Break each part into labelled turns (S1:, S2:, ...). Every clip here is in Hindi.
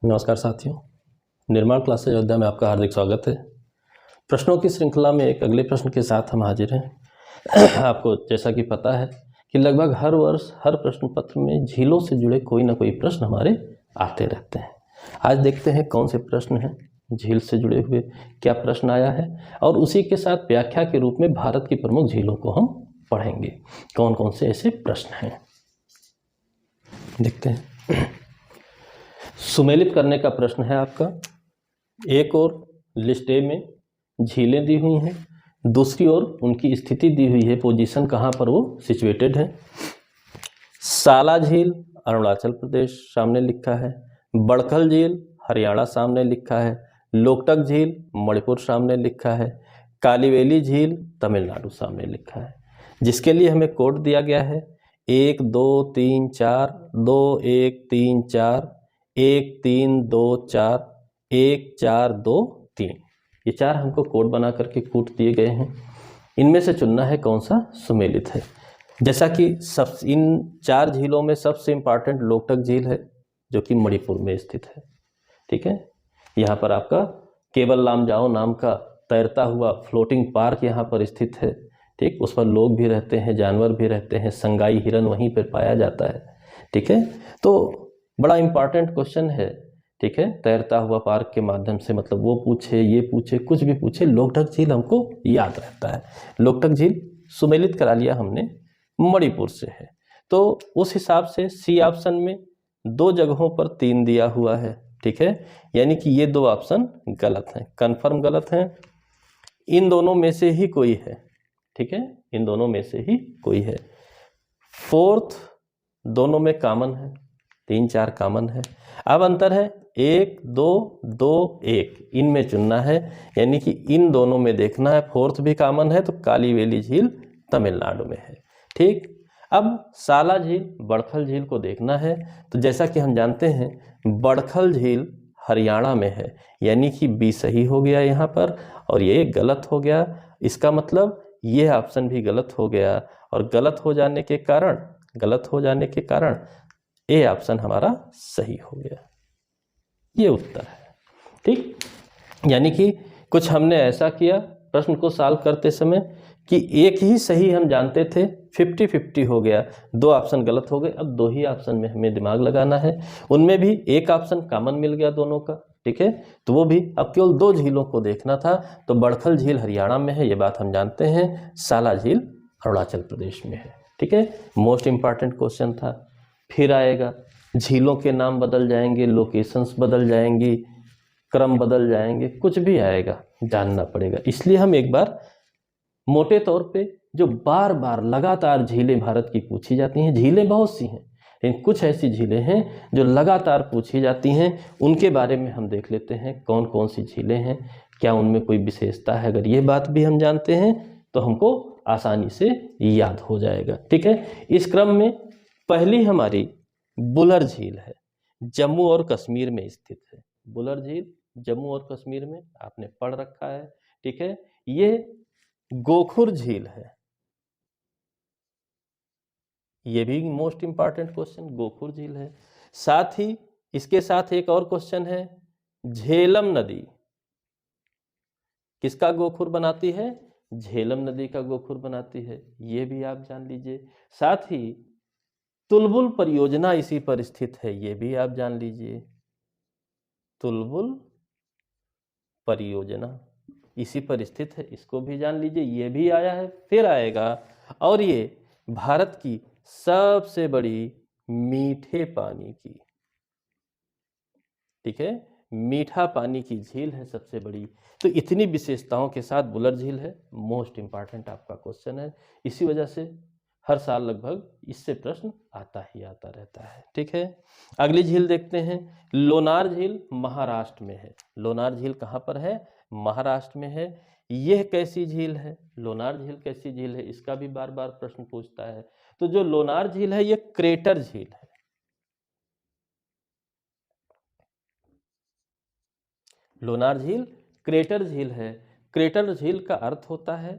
S1: नमस्कार साथियों, निर्माण क्लासेज अयोध्या में आपका हार्दिक स्वागत है। प्रश्नों की श्रृंखला में एक अगले प्रश्न के साथ हम हाजिर हैं। आपको जैसा कि पता है कि लगभग हर वर्ष हर प्रश्न पत्र में झीलों से जुड़े कोई ना कोई प्रश्न हमारे आते रहते हैं। आज देखते हैं कौन से प्रश्न हैं, झील से जुड़े हुए क्या प्रश्न आया है, और उसी के साथ व्याख्या के रूप में भारत की प्रमुख झीलों को हम पढ़ेंगे। कौन कौन से ऐसे प्रश्न हैं देखते हैं। सुमेलित करने का प्रश्न है आपका। एक और लिस्ट ए में झीलें दी हुई हैं, दूसरी ओर उनकी स्थिति दी हुई है, पोजीशन कहाँ पर वो सिचुएटेड है। साला झील अरुणाचल प्रदेश सामने लिखा है, बड़खल झील हरियाणा सामने लिखा है, लोकटक झील मणिपुर सामने लिखा है, कालीवेली झील तमिलनाडु सामने लिखा है। जिसके लिए हमें कोड दिया गया है 1 2 3 4 2 1 3 4 1 3 2 4 1 4 2 3। ये चार हमको कोड बना करके कूट दिए गए हैं। इनमें से चुनना है कौन सा सुमेलित है। जैसा कि सब इन चार झीलों में सबसे इम्पॉर्टेंट लोकटक झील है, जो कि मणिपुर में स्थित है। ठीक है, यहाँ पर आपका केवल लामजाओ नाम का तैरता हुआ फ्लोटिंग पार्क यहाँ पर स्थित है। ठीक, उस पर लोग भी रहते हैं, जानवर भी रहते हैं, संगाई हिरन वहीं पर पाया जाता है। ठीक है, तो बड़ा इंपॉर्टेंट क्वेश्चन है। ठीक है, तैरता हुआ पार्क के माध्यम से मतलब वो पूछे, ये पूछे, कुछ भी पूछे, लोकटक झील हमको याद रहता है। लोकटक झील सुमेलित करा लिया हमने, मणिपुर से है। तो उस हिसाब से सी ऑप्शन में 2 जगहों पर 3 दिया हुआ है। ठीक है, यानी कि ये 2 ऑप्शन गलत हैं, कन्फर्म गलत हैं। इन दोनों में से ही कोई है। ठीक है, इन दोनों में से ही कोई है। फोर्थ दोनों में कॉमन है, 3 4 कॉमन है। अब अंतर है 1 2 2 1, इनमें चुनना है, यानी कि इन दोनों में देखना है। फोर्थ भी कॉमन है तो कालीवेली झील तमिलनाडु में है। ठीक, अब साला झील बड़खल झील को देखना है। तो जैसा कि हम जानते हैं बड़खल झील हरियाणा में है, यानी कि बी सही हो गया यहाँ पर और ये गलत हो गया। इसका मतलब ये ऑप्शन भी गलत हो गया, और गलत हो जाने के कारण ए ऑप्शन हमारा सही हो गया। ये उत्तर है। ठीक, यानी कि कुछ हमने ऐसा किया प्रश्न को सॉल्व करते समय कि एक ही सही हम जानते थे, 50-50 हो गया, 2 ऑप्शन गलत हो गए। अब 2 ही ऑप्शन में हमें दिमाग लगाना है। उनमें भी एक ऑप्शन कॉमन मिल गया दोनों का। ठीक है, तो वो भी अब केवल 2 झीलों को देखना था। तो बड़खल झील हरियाणा में है, ये बात हम जानते हैं। साला झील अरुणाचल प्रदेश में है। ठीक है, मोस्ट इंपॉर्टेंट क्वेश्चन था। फिर आएगा झीलों के नाम बदल जाएंगे, लोकेशंस बदल जाएंगी, क्रम बदल जाएंगे, कुछ भी आएगा, जानना पड़ेगा। इसलिए हम एक बार मोटे तौर पे जो बार बार लगातार झीलें भारत की पूछी जाती हैं, झीलें बहुत सी हैं लेकिन कुछ ऐसी झीलें हैं जो लगातार पूछी जाती हैं, उनके बारे में हम देख लेते हैं कौन कौन सी झीलें हैं, क्या उनमें कोई विशेषता है। अगर ये बात भी हम जानते हैं तो हमको आसानी से याद हो जाएगा। ठीक है, इस क्रम में पहली हमारी बुलर झील है, जम्मू और कश्मीर में स्थित है। बुलर झील जम्मू और कश्मीर में आपने पढ़ रखा है। ठीक है, ये गोखुर झील है। ये भी मोस्ट इंपॉर्टेंट क्वेश्चन, गोखुर झील है। साथ ही इसके साथ एक और क्वेश्चन है, झेलम नदी किसका गोखुर बनाती है? झेलम नदी का गोखुर बनाती है, ये भी आप जान लीजिए। साथ ही तुलबुल परियोजना इसी पर स्थित है, ये भी आप जान लीजिए। तुलबुल परियोजना इसी पर स्थित है, इसको भी जान लीजिए, ये भी आया है। फिर आएगा, और ये भारत की सबसे बड़ी मीठे पानी की, ठीक है, मीठा पानी की झील है सबसे बड़ी। तो इतनी विशेषताओं के साथ बुलर झील है, मोस्ट इंपॉर्टेंट आपका क्वेश्चन है। इसी वजह से हर साल लगभग इससे प्रश्न आता ही आता रहता है। ठीक है, अगली झील देखते हैं। लोनार झील महाराष्ट्र में है। लोनार झील कहाँ पर है? महाराष्ट्र में है। यह कैसी झील है? लोनार झील कैसी झील है, इसका भी बार बार प्रश्न पूछता है। तो जो लोनार झील है, यह क्रेटर झील है। लोनार झील क्रेटर झील है। क्रेटर झील का अर्थ होता है,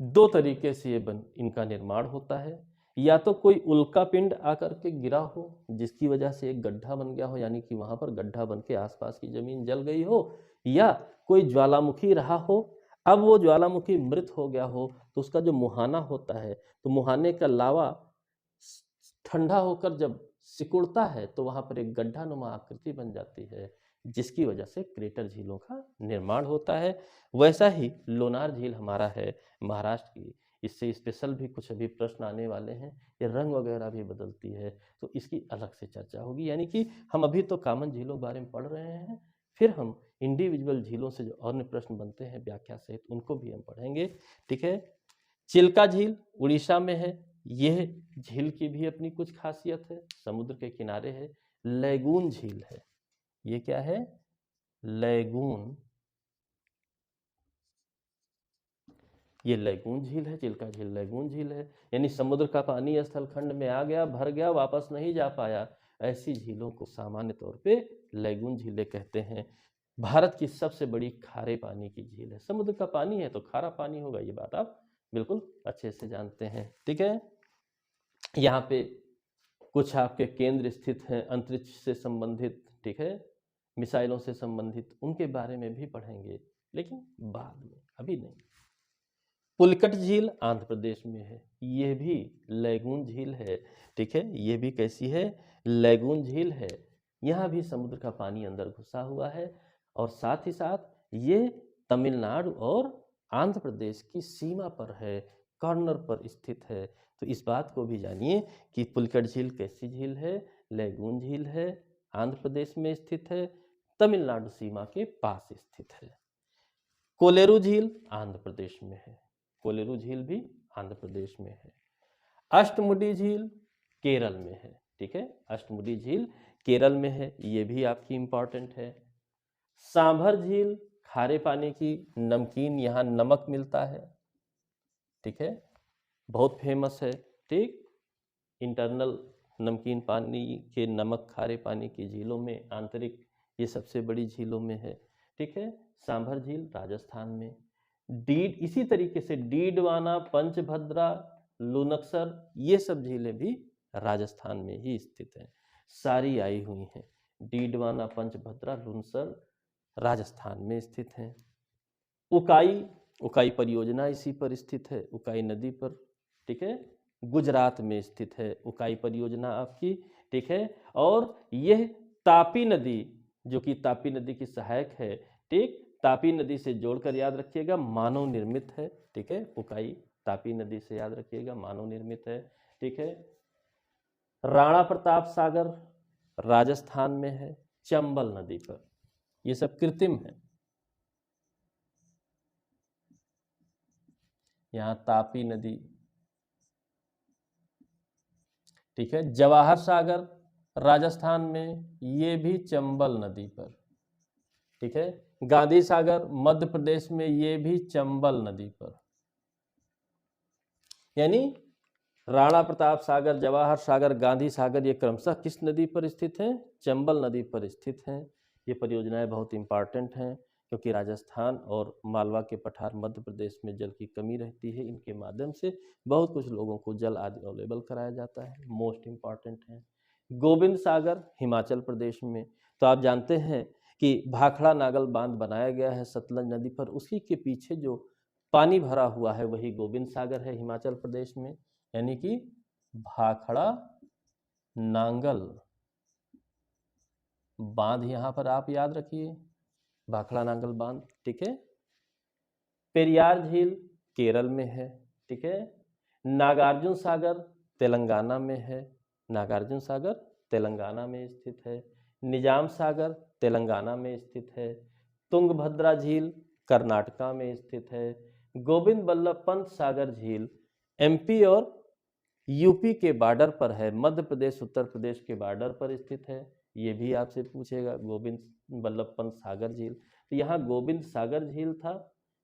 S1: 2 तरीके से इनका निर्माण होता है। या तो कोई उल्का पिंड आकर के गिरा हो जिसकी वजह से एक गड्ढा बन गया हो, यानी कि वहां पर गड्ढा बन के आसपास की जमीन जल गई हो, या कोई ज्वालामुखी रहा हो, अब वो ज्वालामुखी मृत हो गया हो तो उसका जो मुहाना होता है, तो मुहाने का लावा ठंडा होकर जब सिकुड़ता है तो वहां पर एक गड्ढा नुमा आकृति बन जाती है, जिसकी वजह से क्रेटर झीलों का निर्माण होता है। वैसा ही लोनार झील हमारा है महाराष्ट्र की, इससे स्पेशल भी कुछ अभी प्रश्न आने वाले हैं, ये रंग वगैरह भी बदलती है, तो इसकी अलग से चर्चा होगी। यानी कि हम अभी तो कॉमन झीलों के बारे में पढ़ रहे हैं, फिर हम इंडिविजुअल झीलों से जो अन्य प्रश्न बनते हैं व्याख्या सहित उनको भी हम पढ़ेंगे। ठीक है। चिल्का झील उड़ीसा में है, यह झील की भी अपनी कुछ खासियत है, समुद्र के किनारे है। लैगून झील है, ये क्या है? लैगून, ये लैगून झील है, चिल्का झील लैगून झील है, यानी समुद्र का पानी स्थलखंड में आ गया, भर गया, वापस नहीं जा पाया, ऐसी झीलों को सामान्य तौर पे लैगून झीलें कहते हैं। भारत की सबसे बड़ी खारे पानी की झील है, समुद्र का पानी है तो खारा पानी होगा, ये बात आप बिल्कुल अच्छे से जानते हैं। ठीक है। यहाँ पे कुछ आपके केंद्र स्थित हैं अंतरिक्ष से संबंधित, ठीक है, मिसाइलों से संबंधित, उनके बारे में भी पढ़ेंगे, लेकिन बाद में, अभी नहीं। पुलकट झील आंध्र प्रदेश में है, यह भी लैगून झील है। ठीक है, ये भी कैसी है? लैगून झील है। यहाँ भी समुद्र का पानी अंदर घुसा हुआ है, और साथ ही साथ ये तमिलनाडु और आंध्र प्रदेश की सीमा पर है, कॉर्नर पर स्थित है। तो इस बात को भी जानिए कि पुलकट झील कैसी झील है, लैगून झील है, आंध्र प्रदेश में स्थित है, तमिलनाडु सीमा के पास स्थित है। कोलेरू झील आंध्र प्रदेश में है, कोलेरू झील भी आंध्र प्रदेश में है। अष्टमुडी झील केरल में है। ठीक है, अष्टमुडी झील केरल में है, ये भी आपकी इंपॉर्टेंट है। सांभर झील खारे पानी की, नमकीन, यहाँ नमक मिलता है। ठीक है, बहुत फेमस है। ठीक, इंटरनल नमकीन पानी के, नमक खारे पानी की झीलों में आंतरिक ये सबसे बड़ी झीलों में है। ठीक है, सांभर झील राजस्थान में। डीड, इसी तरीके से डीडवाना, पंचभद्रा, लुनक्सर, ये सब झीलें भी राजस्थान में ही स्थित हैं, सारी आई हुई हैं। डीडवाना, पंचभद्रा, लुनसर राजस्थान में स्थित हैं। उकाई, उकाई परियोजना इसी पर स्थित है, उकाई नदी पर। ठीक है, गुजरात में स्थित है उकाई परियोजना आपकी। ठीक है, और यह तापी नदी, जो कि तापी नदी की सहायक है, ठीक, तापी नदी से जोड़कर याद रखिएगा, मानव निर्मित है। ठीक है, उकाई तापी नदी से याद रखिएगा, मानव निर्मित है। ठीक है, राणा प्रताप सागर राजस्थान में है, चंबल नदी पर। ये सब कृत्रिम है। यहाँ तापी नदी। ठीक है, जवाहर सागर राजस्थान में, ये भी चंबल नदी पर। ठीक है, गांधी सागर मध्य प्रदेश में, ये भी चंबल नदी पर। यानी राणा प्रताप सागर, जवाहर सागर, गांधी सागर, ये क्रमशः किस नदी पर स्थित हैं? चंबल नदी पर स्थित हैं। ये परियोजनाएं बहुत इंपॉर्टेंट हैं, क्योंकि राजस्थान और मालवा के पठार मध्य प्रदेश में जल की कमी रहती है, इनके माध्यम से बहुत कुछ लोगों को जल आदि अवेलेबल कराया जाता है, मोस्ट इंपॉर्टेंट है। गोविंद सागर हिमाचल प्रदेश में, तो आप जानते हैं कि भाखड़ा नागल बांध बनाया गया है सतलज नदी पर, उसी के पीछे जो पानी भरा हुआ है वही गोविंद सागर है हिमाचल प्रदेश में। यानी कि भाखड़ा नांगल बांध यहाँ पर आप याद रखिए, भाखड़ा नांगल बांध। ठीक है, पेरियार झील केरल में है। ठीक है, नागार्जुन सागर तेलंगाना में है, नागार्जुन सागर तेलंगाना में स्थित है। निजाम सागर तेलंगाना में स्थित है। तुंगभद्रा झील कर्नाटका में स्थित है। गोविंद बल्लभ पंत सागर झील एमपी और यूपी के बॉर्डर पर है, मध्य प्रदेश उत्तर प्रदेश के बॉर्डर पर स्थित है। ये भी आपसे पूछेगा, गोविंद बल्लभ पंत सागर झील। तो यहाँ गोविंद सागर झील था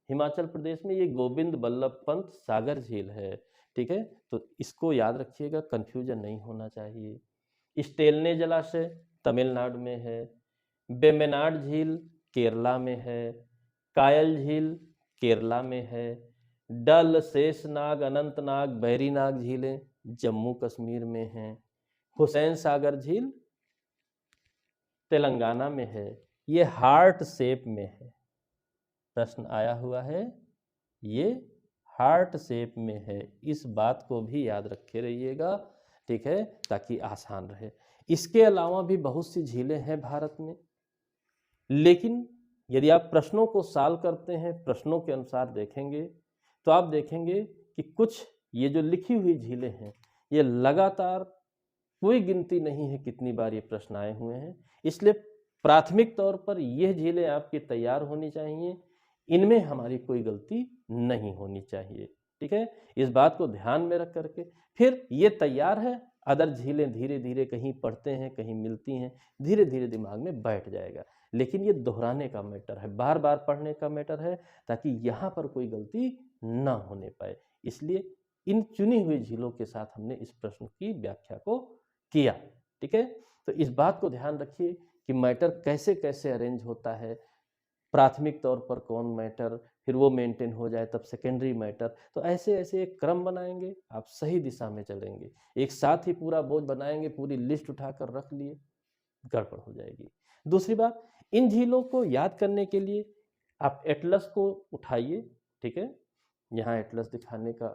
S1: हिमाचल प्रदेश में, ये गोविंद बल्लभ पंत सागर झील है। ठीक है, तो इसको याद रखिएगा, कंफ्यूजन नहीं होना चाहिए। स्टेलने जलाशय तमिलनाडु में है। बेमेनाड झील केरला में है। कायल झील केरला में है। डल, शेषनाग, अनंतनाग, बैरीनाग झीलें जम्मू कश्मीर में है। हुसैन सागर झील तेलंगाना में है। ये हार्ट शेप में है, प्रश्न आया हुआ है, ये हार्ट शेप में है। इस बात को भी याद रखे रहिएगा, ठीक है, ताकि आसान रहे। इसके अलावा भी बहुत सी झीलें हैं भारत में, लेकिन यदि आप प्रश्नों को सॉल्व करते हैं, प्रश्नों के अनुसार देखेंगे, तो आप देखेंगे कि कुछ ये जो लिखी हुई झीलें हैं, ये लगातार कोई गिनती नहीं है कितनी बार ये प्रश्न आए हुए हैं। इसलिए प्राथमिक तौर पर यह झीलें आपकी तैयार होनी चाहिए, इनमें हमारी कोई गलती नहीं होनी चाहिए, ठीक है। इस बात को ध्यान में रख करके फिर ये तैयार है, अदर झीलें धीरे धीरे कहीं पढ़ते हैं, कहीं मिलती हैं, धीरे धीरे दिमाग में बैठ जाएगा। लेकिन ये दोहराने का मैटर है, बार बार पढ़ने का मैटर है, ताकि यहाँ पर कोई गलती ना होने पाए। इसलिए इन चुनी हुई झीलों के साथ हमने इस प्रश्न की व्याख्या को किया, ठीक है। तो इस बात को ध्यान रखिए कि मैटर कैसे कैसे अरेंज होता है, प्राथमिक तौर पर कौन मैटर, फिर वो मेंटेन हो जाए तब सेकेंडरी मैटर। तो ऐसे ऐसे एक क्रम बनाएंगे, आप सही दिशा में चलेंगे। एक साथ ही पूरा बोझ बनाएंगे, पूरी लिस्ट उठाकर रख लिए, गड़बड़ हो जाएगी। दूसरी बात, इन झीलों को याद करने के लिए आप एटलस को उठाइए, ठीक है। यहाँ एटलस दिखाने का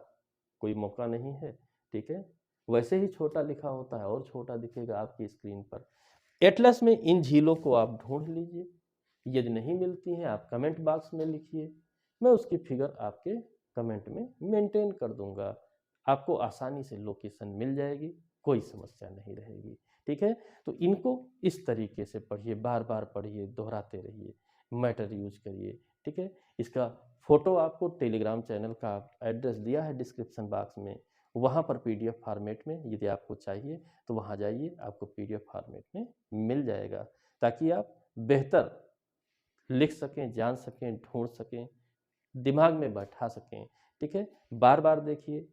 S1: कोई मौका नहीं है, ठीक है। वैसे ही छोटा लिखा होता है और छोटा दिखेगा आपकी स्क्रीन पर। एटलस में इन झीलों को आप ढूंढ लीजिए, यदि नहीं मिलती हैं आप कमेंट बॉक्स में लिखिए, मैं उसकी फिगर आपके कमेंट में मेंटेन कर दूंगा। आपको आसानी से लोकेशन मिल जाएगी, कोई समस्या नहीं रहेगी, ठीक है। तो इनको इस तरीके से पढ़िए, बार बार पढ़िए, दोहराते रहिए, मैटर यूज करिए, ठीक है। इसका फोटो आपको टेलीग्राम चैनल का एड्रेस दिया है डिस्क्रिप्शन बॉक्स में, वहाँ पर पीडीएफ फॉर्मेट में यदि आपको चाहिए तो वहाँ जाइए, आपको पीडीएफ फॉर्मेट में मिल जाएगा, ताकि आप बेहतर लिख सकें, जान सकें, ढूंढ सकें, दिमाग में बैठा सकें, ठीक है। बार बार देखिए,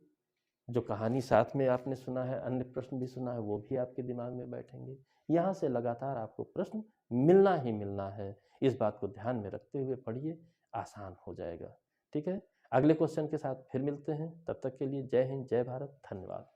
S1: जो कहानी साथ में आपने सुना है, अन्य प्रश्न भी सुना है, वो भी आपके दिमाग में बैठेंगे। यहाँ से लगातार आपको प्रश्न मिलना ही मिलना है। इस बात को ध्यान में रखते हुए पढ़िए, आसान हो जाएगा, ठीक है। अगले क्वेश्चन के साथ फिर मिलते हैं, तब तक के लिए जय हिंद, जय भारत, धन्यवाद।